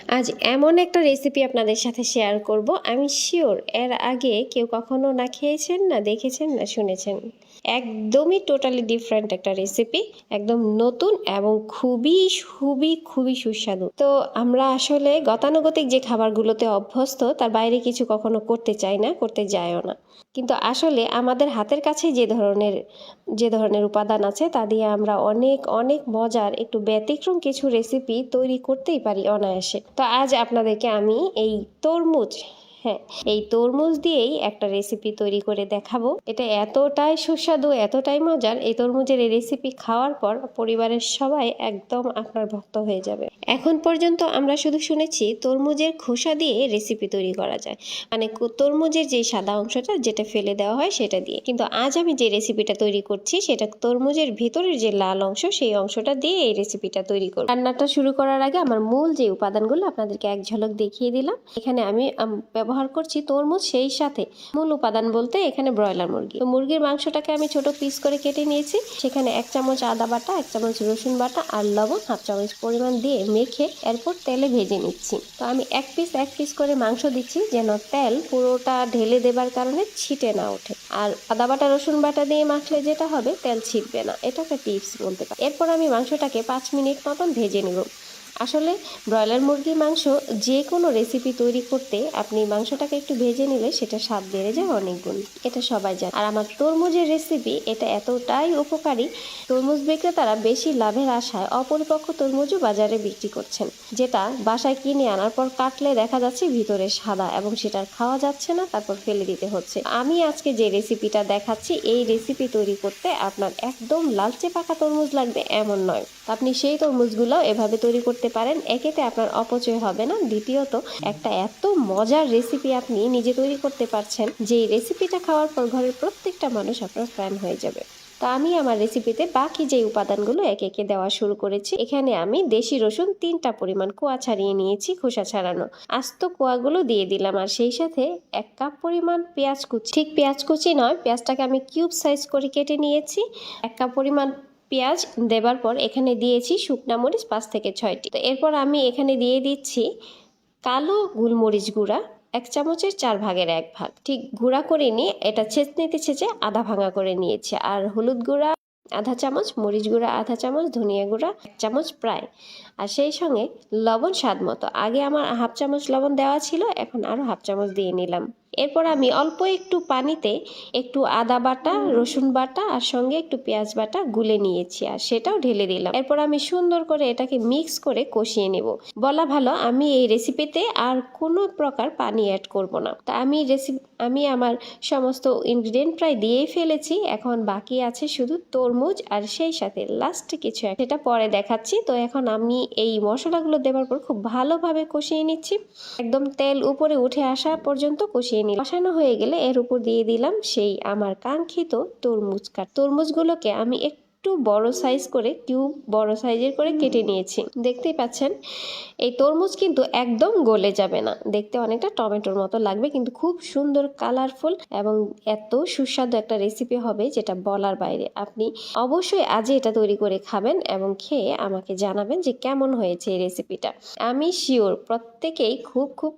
আজ এমন একটা রেসিপি আপনাদের সাথে শেয়ার করব, আমি শিওর এর আগে কেউ কখনো না খেয়েছেন, না দেখেছেন, না শুনেছেন। একদমই টোটালি ডিফারেন্ট একটা রেসিপি, একদম নতুন এবং খুবই খুবই খুবই সুস্বাদু। তো আমরা আসলে গতানুগতিক যে খাবারগুলোতে অভ্যস্ত, তার বাইরে কিছু কখনো করতে চাই না, করতে যায়ও না। কিন্তু আসলে আমাদের হাতের কাছে যে ধরনের উপাদান আছে তা দিয়ে আমরা অনেক অনেক মজার একটু ব্যতিক্রম কিছু রেসিপি তৈরি করতেই পারি অনায়াসে। তো আজ আপনাদেরকে আমি এই তরমুজ, হ্যাঁ, এই তরমুজ দিয়েই একটা রেসিপি তৈরি করে দেখাবো। এটা এতটাই সুস্বাদু, এতটাই মজার, এই তরমুজের এই রেসিপি খাওয়ার পর পরিবারের সবাই একদম আপনার ভক্ত হয়ে যাবে। এখন পর্যন্ত আমরা শুধু শুনেছি তরমুজের খোসা দিয়ে রেসিপি তৈরি করা যায়, মানে তরমুজের যে সাদা অংশটা যেটা ফেলে দেওয়া হয় সেটা দিয়ে। কিন্তু আজ আমি যে রেসিপিটা তৈরি করছি সেটা তরমুজের ভিতরের যে লাল অংশ, সেই অংশটা দিয়ে এই রেসিপিটা তৈরি করব। রান্নাটা শুরু করার আগে আমার মূল যে উপাদানগুলো আপনাদেরকে এক ঝলক দেখিয়ে দিলাম। এখানে আমি ব্যবহার করছি তরমুজ, সেই সাথে মূল উপাদান বলতে এখানে ব্রয়লার মুরগি। তো মুরগির মাংসটাকে আমি ছোট পিস করে কেটে নিয়েছি। সেখানে 1 চামচ আদা বাটা, 1 চামচ রসুন বাটা আর লবণ 1/2 চামচ পরিমাণ দিয়ে মেখে এরপর তেলে ভেজে নিচ্ছি। তো আমি এক পিস করে মাংস দিচ্ছি, যেন তেল পুরোটা ঢেলে দেবার কারণে ছিটে না ওঠে। আর আদা বাটা রসুন বাটা দিয়ে মাখলে যেটা হবে, তেল ছিটবে না। এটা একটা টিপস বলতে পারি। এরপর আমি মাংসটাকে 5 মিনিট মতন ভেজে নেব। আসলে ব্রয়লার মুরগির মাংস যে কোনো রেসিপি তৈরি করতে আপনি মাংসটাকে একটু ভেজে নিলে সেটা স্বাদ বেড়ে যায় অনেক গুণ, এটা সবাই জানে। আর আমার তরমুজের রেসিপি এটা এতটাই উপকারী, তরমুজ বিক্রেতারা বেশি লাভের আশায় অপরিপক্ক তরমুজও বাজারে বিক্রি করছেন, যেটা বাসায় কিনে আনার পর কাটলে দেখা যাচ্ছে ভিতরে সাদা এবং সেটা খাওয়া যাচ্ছে না, তারপর ফেলে দিতে হচ্ছে। আমি আজকে যে রেসিপিটা দেখাচ্ছি, এই রেসিপি তৈরি করতে আপনার একদম লালচে পাকা তরমুজ লাগবে এমন নয়। আপনি সেই তরমুজগুলো এভাবে তৈরি করতে পারেন। একেতে আপনার অপচয় হবে না, দ্বিতীয়ত একটা এত মজার রেসিপি আপনি নিজে তৈরি করতে পারছেন যে রেসিপিটা খাওয়ার পর ঘরের প্রত্যেকটা মানুষ আপনার ফ্যান হয়ে যাবে। তো আমি আমার রেসিপিতে বাকি যে উপাদানগুলো একে একে দেওয়া শুরু করেছি। এখানে আমি দেশি রসুন 3টা পরিমাণ কোয়া ছাড়িয়ে নিয়েছি, খোসা ছাড়ানো। আস্ত কোয়াগুলো দিয়ে দিলাম। আর সেই সাথে 1 কাপ পরিমাণ পেঁয়াজ কুচি, ঠিক পেঁয়াজ কুচি নয়, পেঁয়াজটাকে আমি কিউব সাইজ করে কেটে নিয়েছি। 1 কাপ পরিমাণ পেঁয়াজ দেবার পর এখানে দিয়েছি শুকনা মরিচ 5 থেকে 6টি। তো এরপর আমি এখানে দিয়ে দিচ্ছি কালো গোলমরিচ গুঁড়া 1 চামচের 4 ভাগের 1 ভাগ। ঠিক গুঁড়া করে নিয়ে এটা ছেঁচনিতে ছেঁচে আধা ভাঙা করে নিয়েছি। আর হলুদ গুঁড়া আধা চামচ, মরিচ গুঁড়া আধা চামচ, ধনিয়া গুঁড়া 1 চামচ প্রায়, আর সেই সঙ্গে লবণ স্বাদ মতো। আগে আমার 1/2 চামচ লবণ দেওয়া ছিল, এখন আরও 1/2 চামচ দিয়ে নিলাম। এরপর আমি অল্প একটু পানিতে একটু আদা বাটা, রসুন বাটা আর সঙ্গে একটু পেঁয়াজ বাটা গুলে নিয়েছি, আর সেটাও ঢেলে দিলাম। এরপর আমি সুন্দর করে এটাকে মিক্স করে কষিয়ে নেব। বলা ভালো, আমি এই রেসিপিতে আর কোনো প্রকার পানি অ্যাড করব না। তা আমি আমার সমস্ত ইনগ্রিডিয়েন্ট প্রায় দিয়েই ফেলেছি। এখন বাকি আছে শুধু তরমুজ আর সেই সাথে লাস্ট কিছু, সেটা পরে দেখাচ্ছি। তো এখন আমি এই মশলাগুলো দেওয়ার পর খুব ভালোভাবে কষিয়ে নিচ্ছি, একদম তেল উপরে উঠে আসা পর্যন্ত কষিয়ে নিলাম। কষানো হয়ে গেলে এর উপর দিয়ে দিলাম সেই আমার কাঙ্ক্ষিত তরমুজগুলোকে আমি একটু বড় সাইজ করে, বড় সাইজের করে কেটে নিয়েছি। দেখতেই পাচ্ছেন এই তরমুজ কিন্তু একদম গলে যাবে না, দেখতে অনেকটা টমেটোর মতো লাগবে, কিন্তু খুব সুন্দর কালারফুল এবং এত সুস্বাদু একটা রেসিপি হবে যেটা বলার বাইরে। আপনি অবশ্যই আজই এটা তৈরি করে খাবেন এবং খেয়ে আমাকে জানাবেন যে কেমন হয়েছে এই রেসিপিটা। আমি শিওর প্রত্যেকেই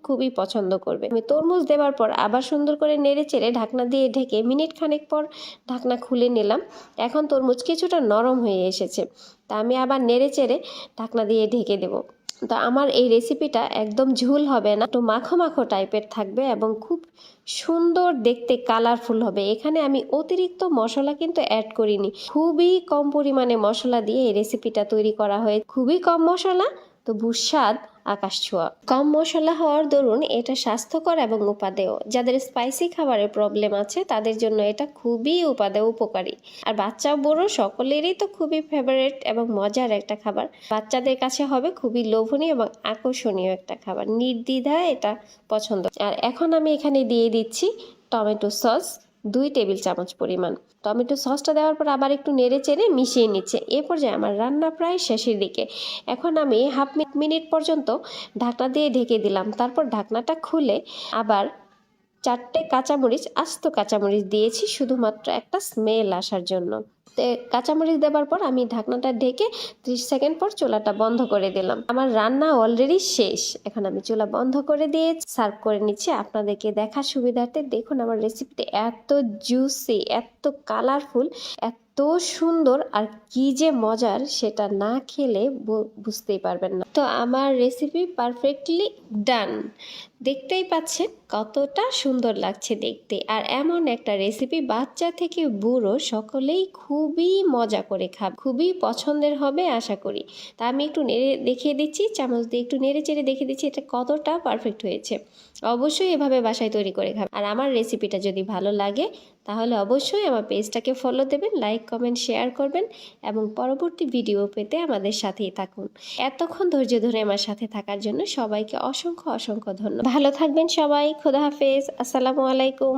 খুবই পছন্দ করবে। আমি তরমুজ দেওয়ার পর আবার সুন্দর করে নেড়ে চেড়ে ঢাকনা দিয়ে ঢেকে মিনিট খানেক পর ঢাকনা খুলে নিলাম। এখন তরমুজ কিছুটা নরম হয়ে এসেছে, তা আমি আবার নেড়ে চেড়ে ঢাকনা দিয়ে ঢেকে দেব। তো আমার এই রেসিপিটা একদম ঝোল হবে না, একটু মাখো মাখো টাইপের থাকবে এবং খুব সুন্দর দেখতে, কালারফুল হবে। এখানে আমি অতিরিক্ত মশলা কিন্তু অ্যাড করিনি, খুবই কম পরিমাণে মশলা দিয়ে এই রেসিপিটা তৈরি করা হয়েছে। খুবই কম মশলা, তবু স্বাদ আকাশ ছোঁয়া। কম মশলা হওয়ার দরুন এটা স্বাস্থ্যকর এবং উপাদেয়। যাদের স্পাইসি খাবারের প্রবলেম আছে তাদের জন্য এটা খুবই উপাদেয়, উপকারী। আর বাচ্চা বড় সকলেরই তো খুবই ফেভারিট এবং মজার একটা খাবার। বাচ্চাদের কাছে হবে খুবই লোভনীয় এবং আকর্ষণীয় একটা খাবার, নির্দ্বিধায় এটা পছন্দ। আর এখন আমি এখানে দিয়ে দিচ্ছি টমেটো সস 2 টেবিল চামচ পরিমাণ। টমেটো সসটা দেওয়ার পর আবার একটু নেড়ে চেড়ে মিশিয়ে নিচ্ছে। এ পর্যায়ে আমার রান্না প্রায় শেষের দিকে। এখন আমি হাফ মিনিট পর্যন্ত ঢাকনা দিয়ে ঢেকে দিলাম। তারপর ঢাকনাটা খুলে আবার 4টে কাঁচামরিচ, আস্ত কাঁচামরিচ দিয়েছি শুধুমাত্র একটা স্মেল আসার জন্য। তো কাঁচামরিচ দেওয়ার পর আমি ঢাকনাটা ঢেকে 30 সেকেন্ড পর চুলাটা বন্ধ করে দিলাম। আমার রান্না অলরেডি শেষ, এখন আমি চুলা বন্ধ করে দিয়ে সার্ভ করে নিচ্ছি আপনাদেরকে দেখার সুবিধার্থে। দেখুন আমার রেসিপিটা এত জুসি, এত কালারফুল, এত সুন্দর, আর কি যে মজার সেটা না খেলে বুঝতেই পারবেন না। তো আমার রেসিপি পারফেক্টলি ডান, দেখতেই পাচ্ছেন কতটা সুন্দর লাগছে দেখতে। আর এমন একটা রেসিপি বাচ্চা থেকে বুড়ো সকলেই খুবই মজা করে খাবে, খুবই পছন্দের হবে আশা করি। তা আমি একটু নেড়ে দেখিয়ে দিচ্ছি, চামচ দিয়ে একটু নেড়ে চেড়ে দেখিয়ে দিচ্ছি এটা কতটা পারফেক্ট হয়েছে। অবশ্যই এভাবে বাসায় তৈরি করে খাবেন। আর আমার রেসিপিটা যদি ভালো লাগে তাহলে অবশ্যই আমার পেজটাকে ফলো দেবেন, লাইক কমেন্ট শেয়ার করবেন এবং পরবর্তী ভিডিও পেতে আমাদের সাথেই থাকুন। এতক্ষণ ধৈর্য ধরে আমার সাথে থাকার জন্য সবাইকে অসংখ্য অসংখ্য ধন্যবাদ। ভালো থাকবেন সবাই, খোদা হাফেজ, আসসালামু আলাইকুম।